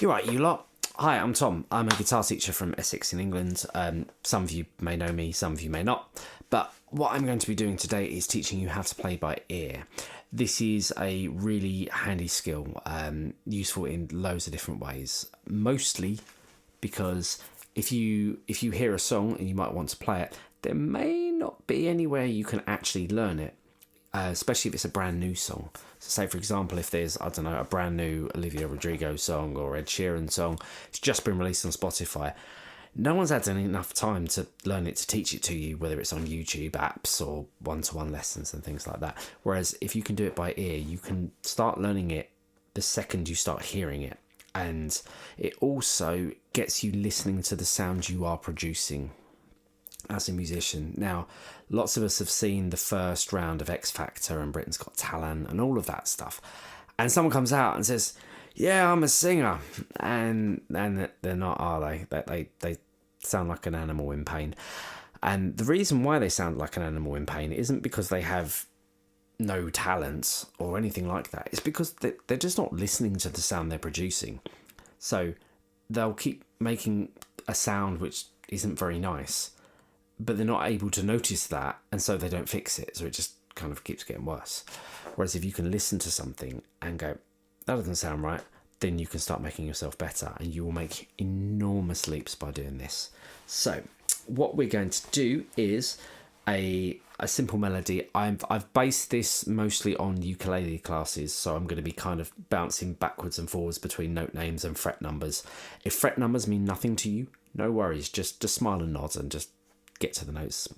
You're right, you lot. Hi, I'm Tom. I'm a guitar teacher from Essex in England. Some of you may know me, some of you may not. But what I'm going to be doing today is teaching you how to play by ear. This is a really handy skill, useful in loads of different ways. Mostly because if you hear a song and you might want to play it, there may not be anywhere you can actually learn it. Especially if it's a brand new song. So say, for example, if there's, I don't know, a brand new Olivia Rodrigo song or Ed Sheeran song, it's just been released on Spotify. No one's had enough time to learn it, to teach it to you, whether it's on YouTube apps or one-to-one lessons and things like that. Whereas if you can do it by ear, you can start learning it the second you start hearing it. And it also gets you listening to the sound you are producing as a musician. Now, lots of us have seen the first round of X Factor and Britain's Got Talent and all of that stuff, and someone comes out and says, "Yeah, I'm a singer," and they're not, are they? They sound like an animal in pain. And the reason why they sound like an animal in pain isn't because they have no talent or anything like that. It's because they're just not listening to the sound they're producing. So they'll keep making a sound which isn't very nice, but they're not able to notice that, and so they don't fix it, so it just kind of keeps getting worse. Whereas if you can listen to something and go, that doesn't sound right, then you can start making yourself better, and you will make enormous leaps by doing this. So what we're going to do is a simple melody. I've based this mostly on ukulele classes, so I'm going to be kind of bouncing backwards and forwards between note names and fret numbers. If fret numbers mean nothing to you, no worries, just smile and nod and just get to the notes.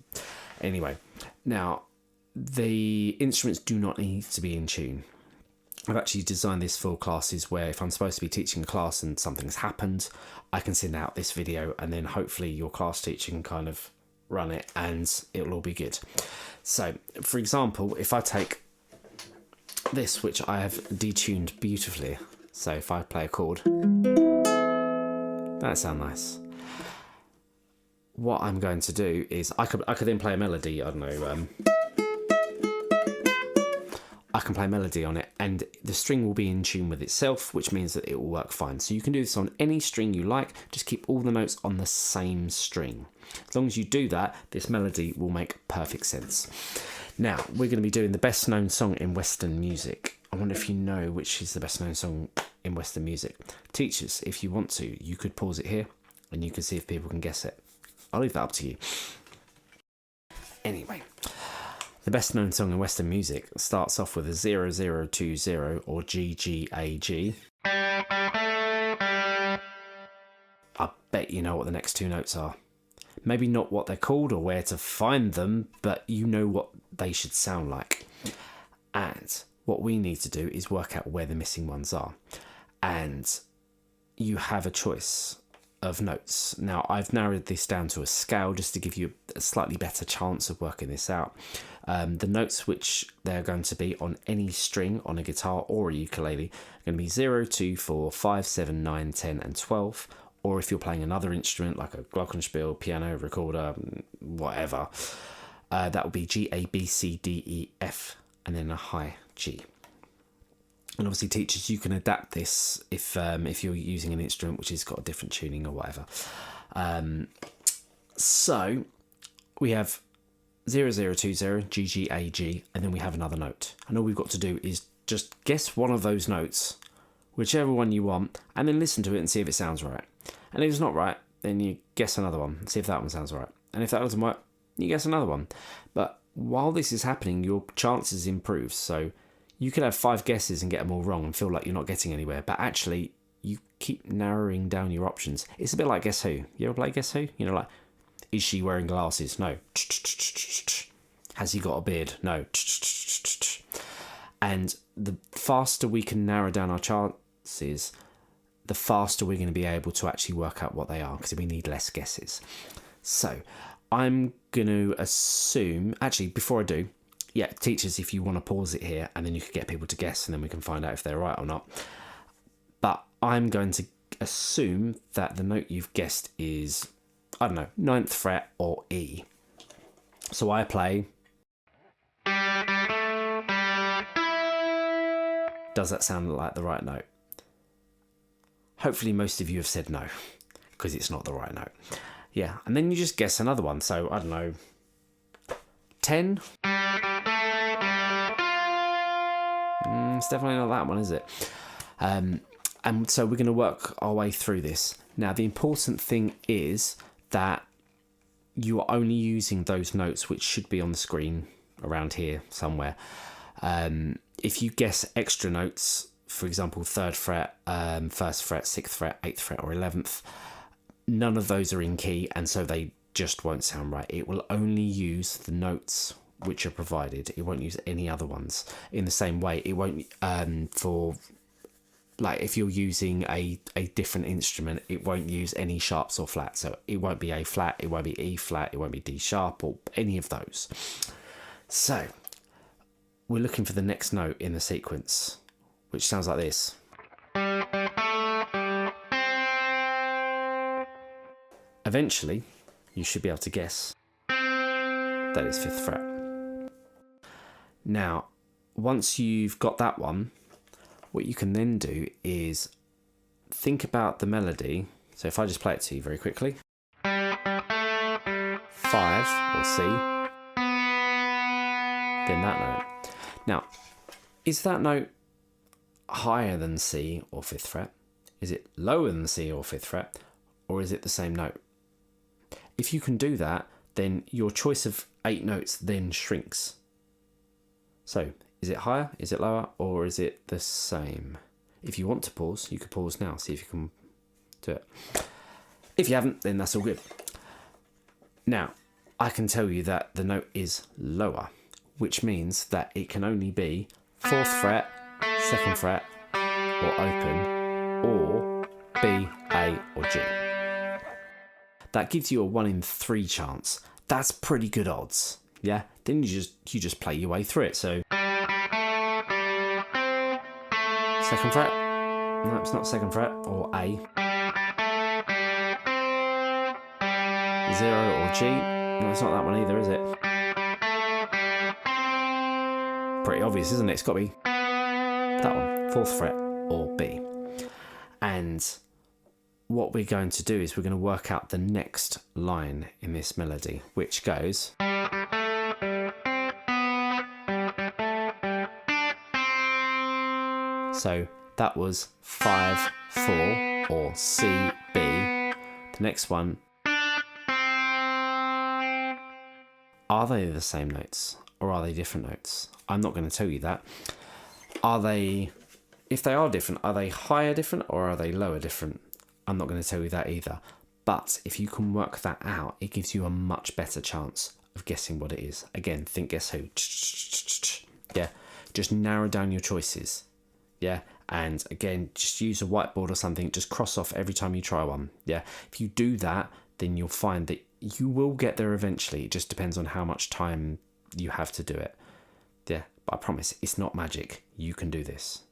Anyway, now the instruments do not need to be in tune. I've actually designed this for classes where if I'm supposed to be teaching a class and something's happened, I can send out this video and then hopefully your class teacher can kind of run it and it'll all be good. So, for example, if I take this, which I have detuned beautifully, so if I play a chord, that sounds nice. What I'm going to do is I could then play a melody. I don't know. I can play a melody on it, and the string will be in tune with itself, which means that it will work fine. So you can do this on any string you like. Just keep all the notes on the same string. As long as you do that, this melody will make perfect sense. Now we're going to be doing the best known song in Western music. I wonder if you know which is the best known song in Western music. Teachers, if you want to, you could pause it here, and you can see if people can guess it. I'll leave that up to you. Anyway, the best known song in Western music starts off with a 0020 or GGAG. I bet you know what the next two notes are. Maybe not what they're called or where to find them, but you know what they should sound like. And what we need to do is work out where the missing ones are. And you have a choice of notes. Now I've narrowed this down to a scale just to give you a slightly better chance of working this out. The notes which they're going to be on any string on a guitar or a ukulele are going to be 0, 2, 4, 5, 7, 9, 10 and 12, or if you're playing another instrument like a glockenspiel, piano, recorder, whatever, that will be G, A, B, C, D, E, F and then a high G. And obviously, teachers, you can adapt this if you're using an instrument which has got a different tuning or whatever. So we have 0020, GGAG, and then we have another note. And all we've got to do is just guess one of those notes, whichever one you want, and then listen to it and see if it sounds right. And if it's not right, then you guess another one and see if that one sounds right. And if that doesn't work, you guess another one. But while this is happening, your chances improve. So you could have 5 guesses and get them all wrong and feel like you're not getting anywhere, but actually you keep narrowing down your options. It's a bit like Guess Who. You ever play Guess Who? You know, like, is she wearing glasses? No. Has he got a beard? No. And the faster we can narrow down our chances, the faster we're going to be able to actually work out what they are, because we need less guesses. So I'm going to assume, actually, before I do, yeah, teachers, if you want to pause it here and then you can get people to guess and then we can find out if they're right or not. But I'm going to assume that the note you've guessed is, I don't know, 9th fret or E. So I play. Does that sound like the right note? Hopefully most of you have said no, because it's not the right note. Yeah, and then you just guess another one. So, I don't know, 10? It's definitely not that one, is it? And so we're going to work our way through this. Now, the important thing is that you are only using those notes which should be on the screen around here somewhere. If you guess extra notes, for example, 3rd fret, 1st fret, 6th fret, 8th fret, or 11th, none of those are in key, and so they just won't sound right. It will only use the notes which are provided. It won't use any other ones. In the same way, it won't for like if you're using a different instrument, it won't use any sharps or flats. So it won't be A flat, it won't be E flat, it won't be D sharp or any of those. So we're looking for the next note in the sequence, which sounds like this. Eventually, you should be able to guess that is 5th fret. Now, once you've got that one, what you can then do is think about the melody. So if I just play it to you very quickly. 5 or C, then that note. Now, is that note higher than C or 5th fret? Is it lower than C or 5th fret? Or is it the same note? If you can do that, then your choice of 8 notes then shrinks. So, is it higher, is it lower, or is it the same? If you want to pause, you could pause now, see if you can do it. If you haven't, then that's all good. Now, I can tell you that the note is lower, which means that it can only be 4th fret, 2nd fret, or open, or B, A, or G. That gives you a 1 in 3 chance. That's pretty good odds, yeah? Then you just play your way through it. So 2nd fret, no, it's not 2nd fret, or A. 0 or G, no, it's not that one either, is it? Pretty obvious, isn't it? It's got to be that one, 4th fret or B. And what we're going to do is we're going to work out the next line in this melody, which goes. So that was 5, 4 or C, B. The next one. Are they the same notes or are they different notes? I'm not going to tell you that. Are they, if they are different, are they higher different or are they lower different? I'm not going to tell you that either. But if you can work that out, it gives you a much better chance of guessing what it is. Again, think Guess Who. Yeah, just narrow down your choices. Yeah, and again, just use a whiteboard or something. Just cross off every time you try one. Yeah, if you do that, then you'll find that you will get there eventually. It just depends on how much time you have to do it. Yeah, but I promise, it's not magic. You can do this.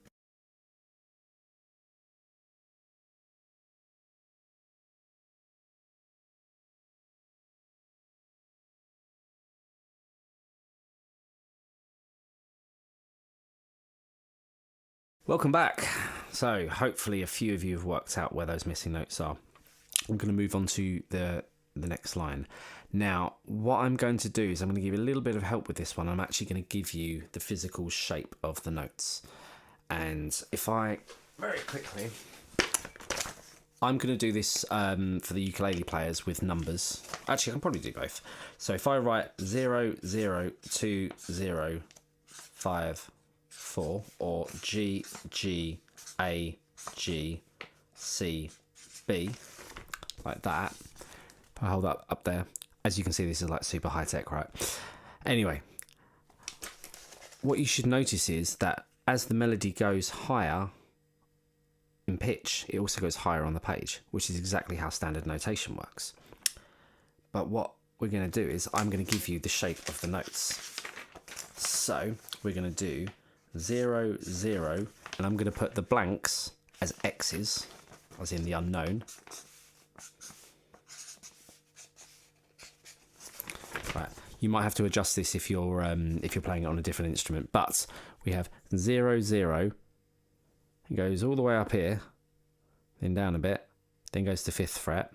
Welcome back. So hopefully a few of you have worked out where those missing notes are. I'm going to move on to the next line. Now, what I'm going to do is I'm going to give you a little bit of help with this one. I'm actually going to give you the physical shape of the notes. And if I, very quickly, I'm going to do this for the ukulele players with numbers. Actually, I can probably do both. So if I write 0, 0, 2, 0, 5, 4, or G, G, A, G, C, B, like that. If I hold that up there, as you can see, this is like super high tech, right? Anyway, what you should notice is that as the melody goes higher in pitch, it also goes higher on the page, which is exactly how standard notation works. But what we're going to do is I'm going to give you the shape of the notes. So we're going to do 0, 0, and I'm going to put the blanks as X's, as in the unknown. Right, you might have to adjust this if you're playing it on a different instrument, but we have 0, 0, it goes all the way up here, then down a bit, then goes to 5th fret,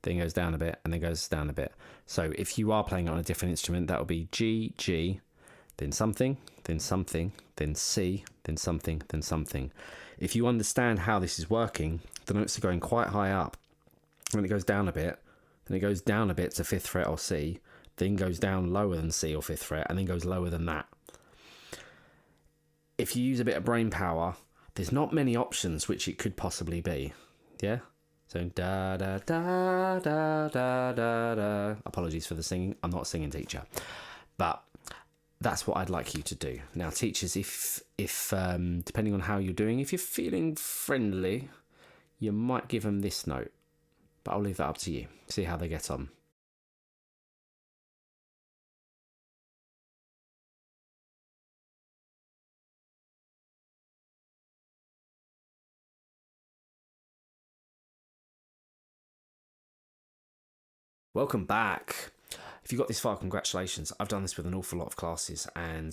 then goes down a bit, and then goes down a bit. So if you are playing on a different instrument, that will be G, G, then something, then something, then C, then something, then something. If you understand how this is working, the notes are going quite high up, and it goes down a bit, then it goes down a bit to 5th fret or C, then goes down lower than C or 5th fret, and then goes lower than that. If you use a bit of brain power, there's not many options which it could possibly be. Yeah? So da da da da da da da. Apologies for the singing. I'm not a singing teacher. But that's what I'd like you to do. Now, teachers, if depending on how you're doing, if you're feeling friendly, you might give them this note. But I'll leave that up to you. See how they get on. Welcome back. If you got this far, congratulations. I've done this with an awful lot of classes, and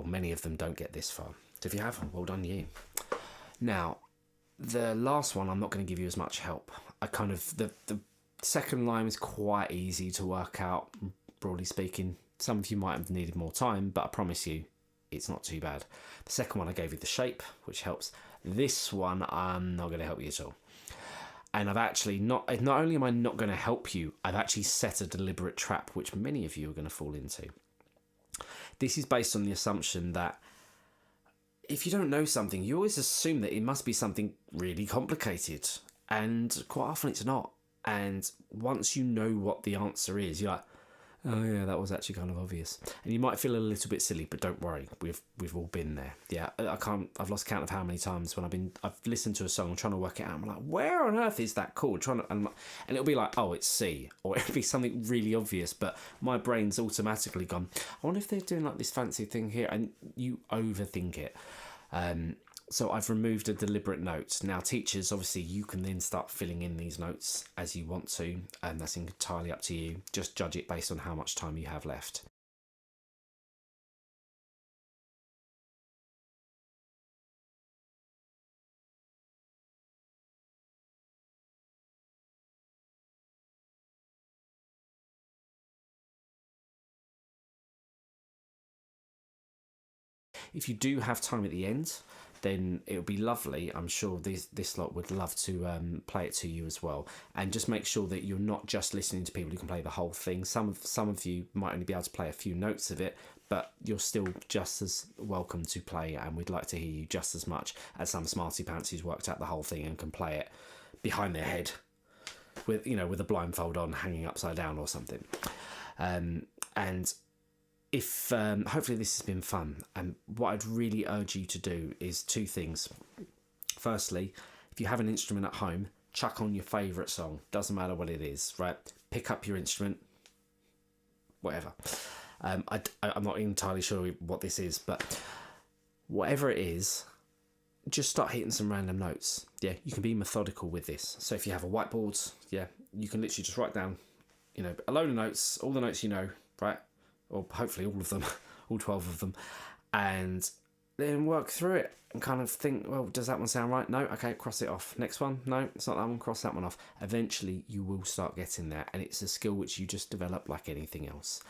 many of them don't get this far. So if you have, well done you. Now, the last one, I'm not going to give you as much help. The second line is quite easy to work out, broadly speaking. Some of you might have needed more time, but I promise you, it's not too bad. The second one, I gave you the shape, which helps. This one, I'm not going to help you at all. And I've actually not only am I not going to help you, I've actually set a deliberate trap, which many of you are going to fall into. This is based on the assumption that if you don't know something, you always assume that it must be something really complicated. And quite often it's not. And once you know what the answer is, you're like, oh yeah, that was actually kind of obvious. And you might feel a little bit silly, but don't worry, we've all been there. Yeah, I've lost count of how many times when I've listened to a song, I'm trying to work it out. I'm like, where on earth is that chord? And it'll be like, oh, it's C, or it'll be something really obvious. But my brain's automatically gone, I wonder if they're doing like this fancy thing here, and you overthink it. So I've removed a deliberate note. Now, teachers, obviously, you can then start filling in these notes as you want to, and that's entirely up to you. Just judge it based on how much time you have left. If you do have time at the end, then it'll be lovely. I'm sure this lot would love to play it to you as well. And just make sure that you're not just listening to people who can play the whole thing. Some of you might only be able to play a few notes of it, but you're still just as welcome to play, and we'd like to hear you just as much as some smarty pants who's worked out the whole thing and can play it behind their head with a blindfold on, hanging upside down or something. And if hopefully this has been fun, and what I'd really urge you to do is two things. Firstly, if you have an instrument at home, chuck on your favourite song. Doesn't matter what it is, right? Pick up your instrument, whatever. I'm not entirely sure what this is, but whatever it is, just start hitting some random notes. Yeah, you can be methodical with this. So if you have a whiteboard, yeah, you can literally just write down, a load of notes, all the notes right? Or hopefully all of them, all 12 of them, and then work through it and kind of think, well, does that one sound right? No? Okay, cross it off. Next one? No, it's not that one, cross that one off. Eventually, you will start getting there, and it's a skill which you just develop like anything else.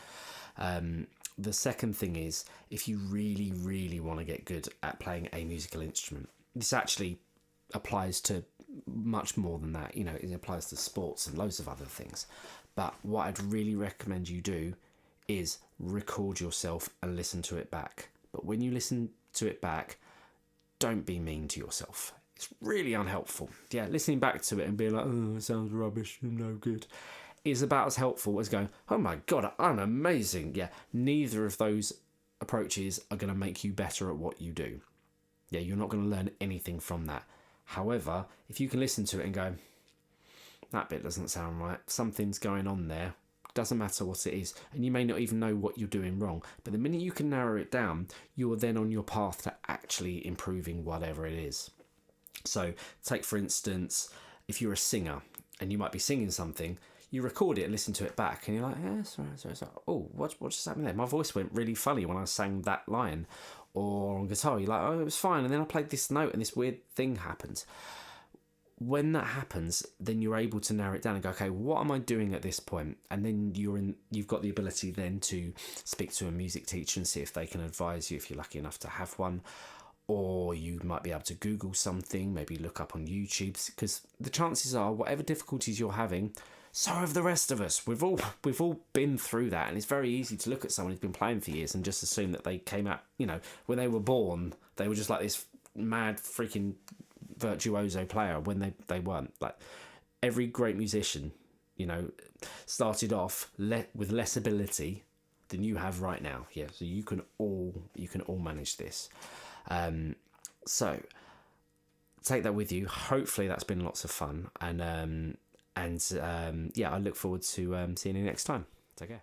The second thing is, if you really, really want to get good at playing a musical instrument, this actually applies to much more than that. It applies to sports and loads of other things. But what I'd really recommend you do is record yourself and listen to it back. But when you listen to it back, don't be mean to yourself. It's really unhelpful. Yeah, listening back to it and being like, oh, it sounds rubbish, I'm no good, is about as helpful as going, oh my God, I'm amazing. Yeah, neither of those approaches are going to make you better at what you do. Yeah, you're not going to learn anything from that. However, if you can listen to it and go, that bit doesn't sound right, something's going on there, doesn't matter what it is, and you may not even know what you're doing wrong, but the minute you can narrow it down, you're then on your path to actually improving whatever it is. So take, for instance, if you're a singer and you might be singing something, you record it and listen to it back, and you're like, yeah, sorry. Oh, what just happened there? My voice went really funny when I sang that line. Or on guitar, you're like, oh, it was fine, and then I played this note and this weird thing happened. when that happens, then you're able to narrow it down and go, okay, what am I doing at this point? And then you've got the ability then to speak to a music teacher and see if they can advise you if you're lucky enough to have one. Or you might be able to Google something, maybe look up on YouTube, because the chances are whatever difficulties you're having, so have the rest of us. We've all been through that, and it's very easy to look at someone who's been playing for years and just assume that they came out, when they were born, they were just like this mad freaking virtuoso player when they weren't. Like every great musician, started off with less ability than you have right now. Yeah, so you can all manage this. So take that with you. Hopefully that's been lots of fun, and I look forward to seeing you next time. Take care.